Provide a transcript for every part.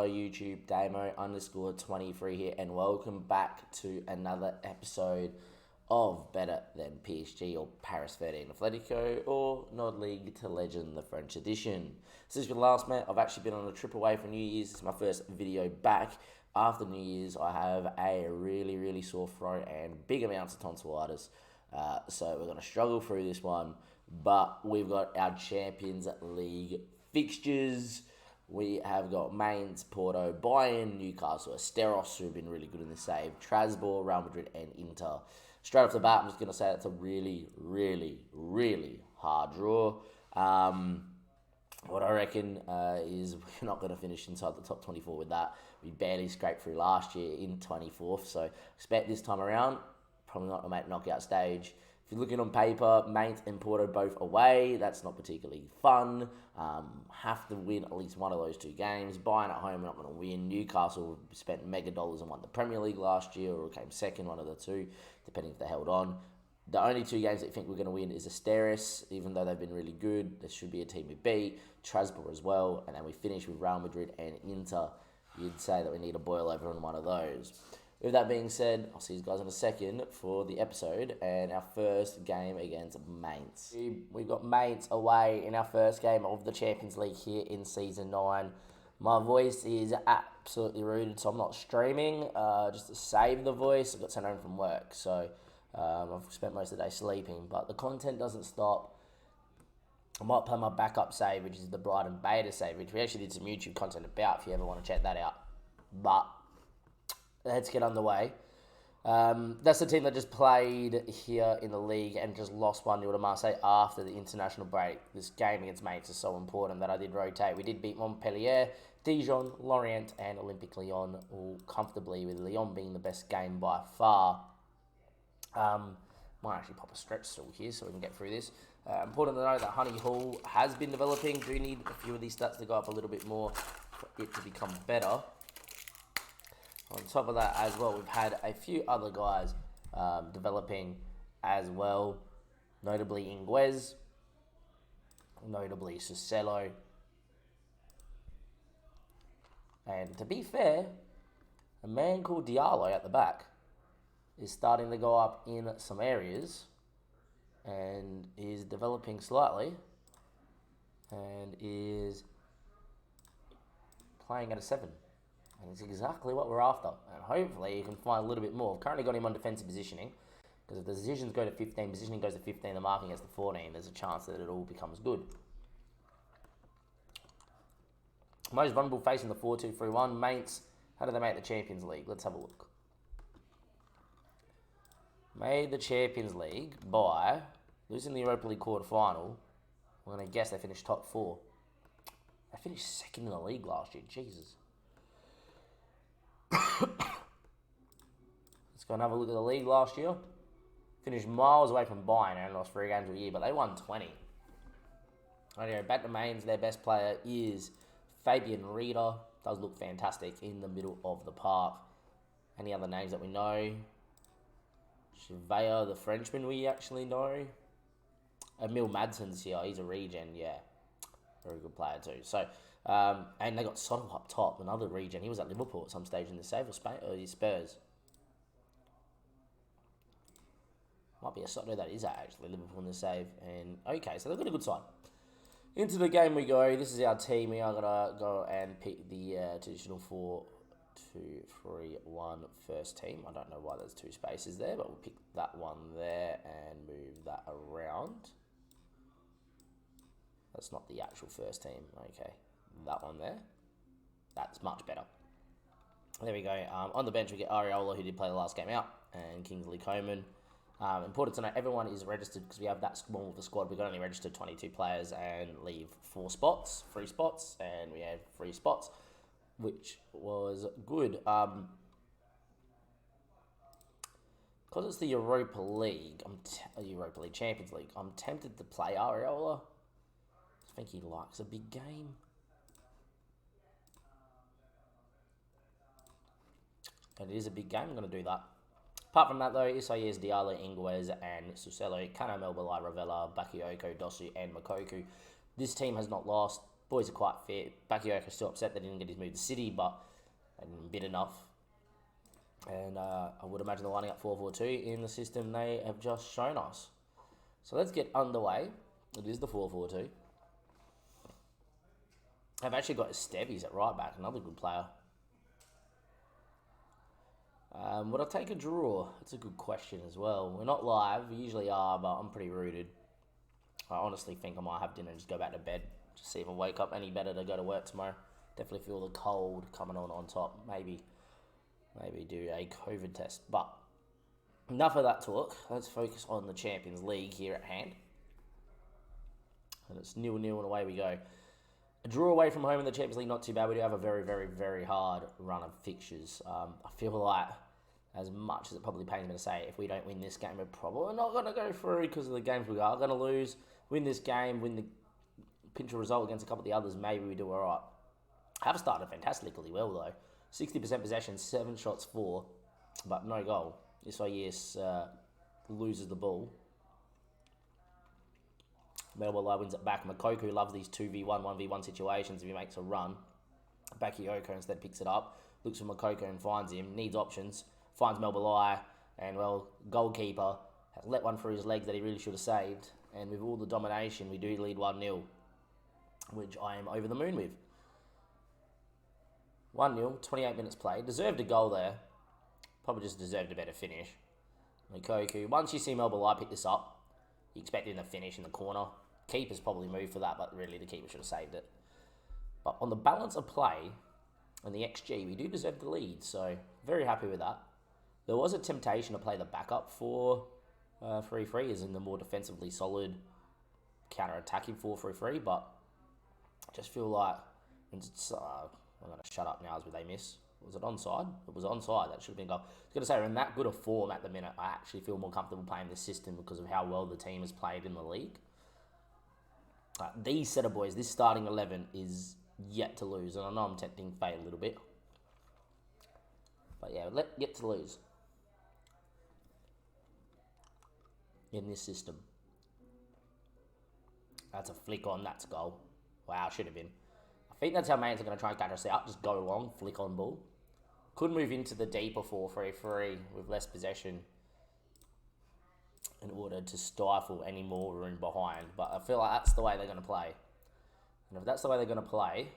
YouTube, Damo_23 here, and welcome back to another episode of Better Than PSG, or Paris 13 Atletico, or Nod League to Legend, the French edition. Since the last match, I've actually been on a trip away for New Year's. This is my first video back. After New Year's, I have a really sore throat and big amounts of tonsillitis. So we're going to struggle through this one, but we've got our Champions League fixtures. We have got Mainz, Porto, Bayern, Newcastle, Esteros, who've been really good in the save, Strasbourg, Real Madrid, and Inter. Straight off the bat, I'm just going to say that's a really hard draw. What I reckon is we're not going to finish inside the top 24 with that. We barely scraped through last year in 24th, so expect this time around, probably not to make knockout stage. If you're looking on paper, Mainz and Porto both away. That's not particularly fun. Have to win at least one of those two games. Bayern at home, we're not going to win. Newcastle spent mega dollars and won the Premier League last year, or came second, one of the two, depending if they held on. The only two games that I think we're going to win is Esteros, even though they've been really good. There should be a team we beat. Strasbourg as well. And then we finish with Real Madrid and Inter. You'd say that we need a boil over on one of those. With that being said, I'll see you guys in a second for the episode and our first game against Mainz. We've got Mainz away in our first game of the Champions League here in Season 9. My voice is absolutely rooted, so I'm not streaming, just to save the voice. I got sent home from work, so I've spent most of the day sleeping, but the content doesn't stop. I might play my backup save, which is the Brighton beta save, which we actually did some YouTube content about if you ever want to check that out. But let's get underway. That's the team that just played here in the league and just lost 1-0 to Marseille after the international break. This game against Mainz is so important that I did rotate. We did beat Montpellier, Dijon, Lorient, and Olympique Lyon all comfortably, with Lyon being the best game by far. Might actually pop a stretch stool here so we can get through this. Important to note that Honey Hall has been developing. Do need a few of these stats to go up a little bit more for it to become better. On top of that as well, we've had a few other guys developing as well, notably Inguez, notably Suselo. And to be fair, a man called Diallo at the back is starting to go up in some areas and is developing slightly and is playing at a 7. And it's exactly what we're after. And hopefully you can find a little bit more. I've currently got him on defensive positioning, because if the decisions go to 15, positioning goes to 15, the marking gets to 14, there's a chance that it all becomes good. Most vulnerable facing the 4-2-3-1. Mainz, how do they make the Champions League? Let's have a look. Made the Champions League by losing the Europa League quarter-final. I'm going to guess they finished top 4. They finished second in the league last year. Jesus. Let's go and have a look at the league last year. Finished miles away from Bayern and lost 3 games a year, but they won 20. Anyway, back to Mainz. Their best player is Fabian Rieder. Does look fantastic in the middle of the park. Any other names that we know? Chevalier, the Frenchman, we actually know. Emil Madsen's here. He's a regen, yeah. Very good player too. So, and they got Soto up top, another regen. He was at Liverpool at some stage in the save, or Spurs. Might be a Soto that is actually Liverpool in the save. And okay, so they've got a good side. Into the game we go. This is our team. We are gonna go and pick the traditional 4-2-3-1 first team. I don't know why there's 2 spaces there, but we'll pick that one there and move that around. That's not the actual first team. Okay, that one there. That's much better. There we go. On the bench, we get Areola, who did play the last game out, and Kingsley Coman. Important to note, everyone is registered because we have that small of the squad. We've only registered 22 players and leave 4 spots, free spots, and we have 3 spots, which was good. Because it's the Europa League, Europa League Champions League, I'm tempted to play Areola. I think he likes a big game. And it is a big game, I'm going to do that. Apart from that though, Isaias, Diallo, Inguez, and Suselo, Cano, Melbala, Ravella, Bakayoko, Dosu, and Makoku. This team has not lost Boys are quite fit. Bakayoko still upset they didn't get his move to City, but they didn't bid enough. And I would imagine they're lining up 4-4-2 in the system they have just shown us. So let's get underway. It is the 4-4-2. I've actually got Esteves at right back, another good player. Would I take a draw? That's a good question as well. We're not live, we usually are, but I'm pretty rooted. I honestly think I might have dinner and just go back to bed. Just see if I wake up any better to go to work tomorrow. Definitely feel the cold coming on top. Maybe do a COVID test. But enough of that talk. Let's focus on the Champions League here at hand. And it's 0-0 and away we go. A draw away from home in the Champions League, not too bad. We do have a very, very, very hard run of fixtures. I feel like, as much as it probably pains me to say, if we don't win this game, we're probably not going to go through because of the games we are going to lose. Win this game, win the pinch a result against a couple of the others, maybe we do all right. Have started fantastically well, though. 60% possession, 7 shots, 4, but no goal. Yes, loses the ball. Melbourne wins it back. Makoku loves these 2v1, 1v1 situations if he makes a run. Bakayoko instead picks it up, looks for Makoku and finds him, needs options, finds Melbourne, and well, goalkeeper has let one through his legs that he really should have saved. And with all the domination, we do lead 1-0, which I am over the moon with. 1-0, 28 minutes played. Deserved a goal there. Probably just deserved a better finish. Makoku, once you see Melbourne pick this up, you expect him to finish in the corner. Keeper's probably moved for that, but really the keeper should have saved it. But on the balance of play and the XG, we do deserve the lead, so very happy with that. There was a temptation to play the backup for 3-3, as in the more defensively solid counter-attacking 4-3-3, but I just feel like it's, I'm going to shut up now as they miss. Was it onside? It was onside. That should have been goal. I was going to say, we're in that good a form at the minute. I actually feel more comfortable playing this system because of how well the team has played in the league. These set of boys, this starting 11 is yet to lose. And I know I'm tempting fate a little bit. But yeah, yet to lose in this system. That's a flick on. That's a goal. Wow, should have been. I think that's how Mainz are going to try and catch us out. Just go long, flick on ball. Could move into the deeper 4-3-3 with less possession in order to stifle any more room behind. But I feel like that's the way they're going to play. And if that's the way they're going to play,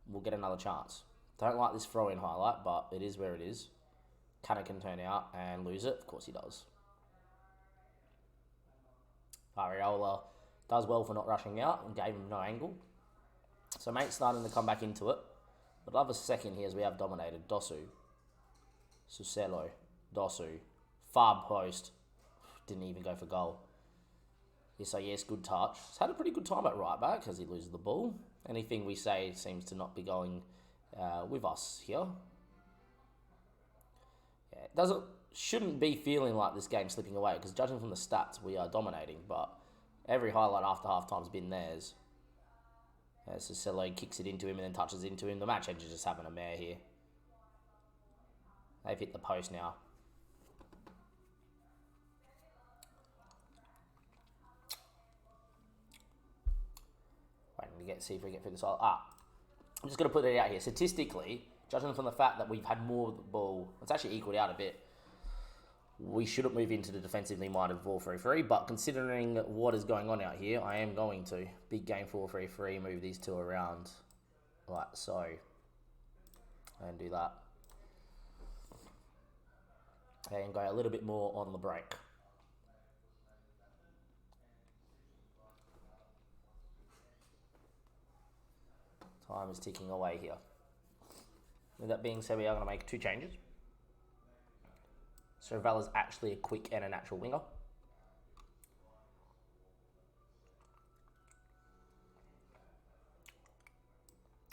we'll get another chance. Don't like this throw-in highlight, but it is where it is. Canna can turn out and lose it. Of course he does. Ariola does well for not rushing out and gave him no angle. So mate's starting to come back into it. But love a second here as we have dominated. Dosu. Suselo. Dosu. Far post. Didn't even go for goal. Yes, good touch. He's had a pretty good time at right back as he loses the ball. Anything we say seems to not be going with us here. Yeah, shouldn't be feeling like this game's slipping away because judging from the stats, we are dominating. But every highlight after half-time's been theirs. Suselo kicks it into him and then touches into him. The match edge is just having a mare here. They've hit the post now. Waiting to see if we get through this. I'm just going to put it out here. Statistically, judging from the fact that we've had more of the ball, it's actually equaled out a bit. We shouldn't move into the defensively minded 4-3-3, but considering what is going on out here, I am going to. Big game 4-3-3, move these two around like so. And do that. And go a little bit more on the break. Time is ticking away here. With that being said, we are going to make 2 changes. So Vala's actually a quick and a natural winger.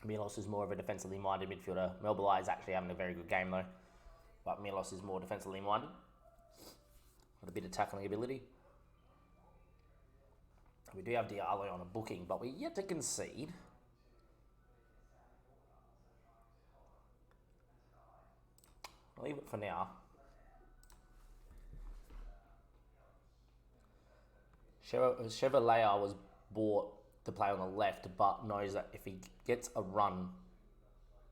Milos is more of a defensively minded midfielder. Melbourne is actually having a very good game though. But Milos is more defensively minded. Got a bit of tackling ability. We do have Diallo on a booking, but we're yet to concede. I'll leave it for now. Chevrolet was bought to play on the left, but knows that if he gets a run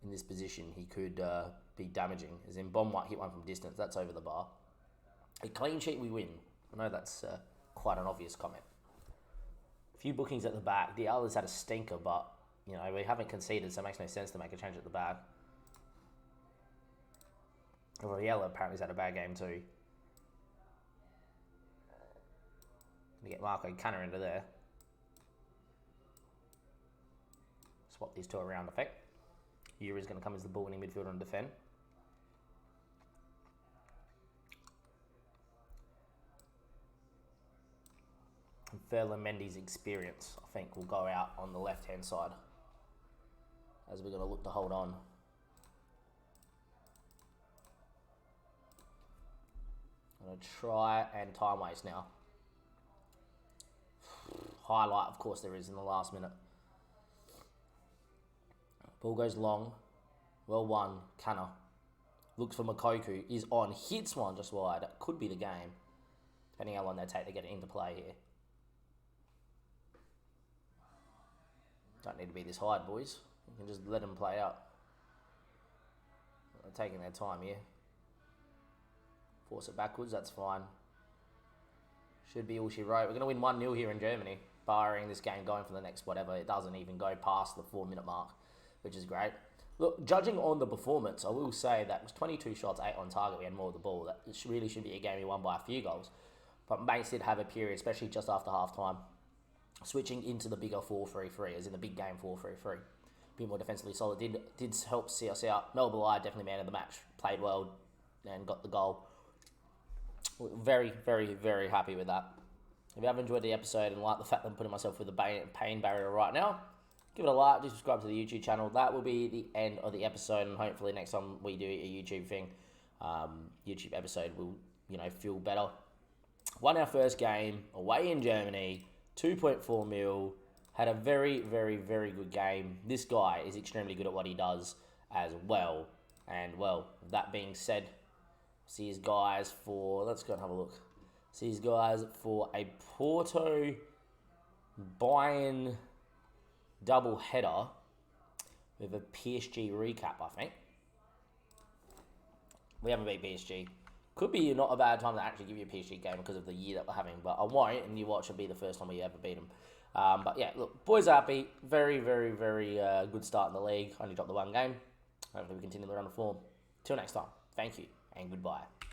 in this position, he could be damaging. As in, Bond might hit one from distance. That's over the bar. A clean sheet, we win. I know that's quite an obvious comment. A few bookings at the back. The others had a stinker, but you know we haven't conceded, so it makes no sense to make a change at the back. Riella apparently has had a bad game too. Gonna get Marco Canner into there. Swap these two around effect. Yuri's going to come as the ball winning midfielder and defend. And Ferland Mendy's experience, I think, will go out on the left-hand side as we're going to look to hold on. I'm going to try and time waste now. Highlight, of course, there is in the last minute. Ball goes long. Well won. Canner. Looks for Makoku. Is on. Hits one just wide. That could be the game. Depending how long they take to get it into play here. Don't need to be this hard, boys. You can just let them play out. They're taking their time here. Force it backwards. That's fine. Should be all she wrote. We're going to win 1-0 here in Germany. Barring this game going for the next whatever. It doesn't even go past the 4-minute mark, which is great. Look, judging on the performance, I will say that it was 22 shots, 8 on target. We had more of the ball. That really should be a game we won by a few goals. But Mates did have a period, especially just after half-time, switching into the bigger 4-3-3, as in the big game 4-3-3. A bit more defensively solid. Did help see us out. Mel Belai, definitely man of the match. Played well and got the goal. Very, very, very happy with that. If you have enjoyed the episode and like the fact that I'm putting myself with a pain barrier right now, give it a like, do subscribe to the YouTube channel. That will be the end of the episode, and hopefully next time we do a YouTube thing, YouTube episode will, feel better. Won our first game away in Germany, 2.4 mil. Had a very, very, very good game. This guy is extremely good at what he does as well. And well, that being said, see his guys for, let's go and have a look. See his guys for a Porto Bayern double header with a PSG recap, I think. We haven't beat PSG. Could be not a bad time to actually give you a PSG game because of the year that we're having, but I won't, and you watch it'll be the first time we ever beat them. But yeah, look, boys are happy. Very, very, very good start in the league. Only dropped the one game. Hopefully we continue the run of form. Till next time, thank you and goodbye.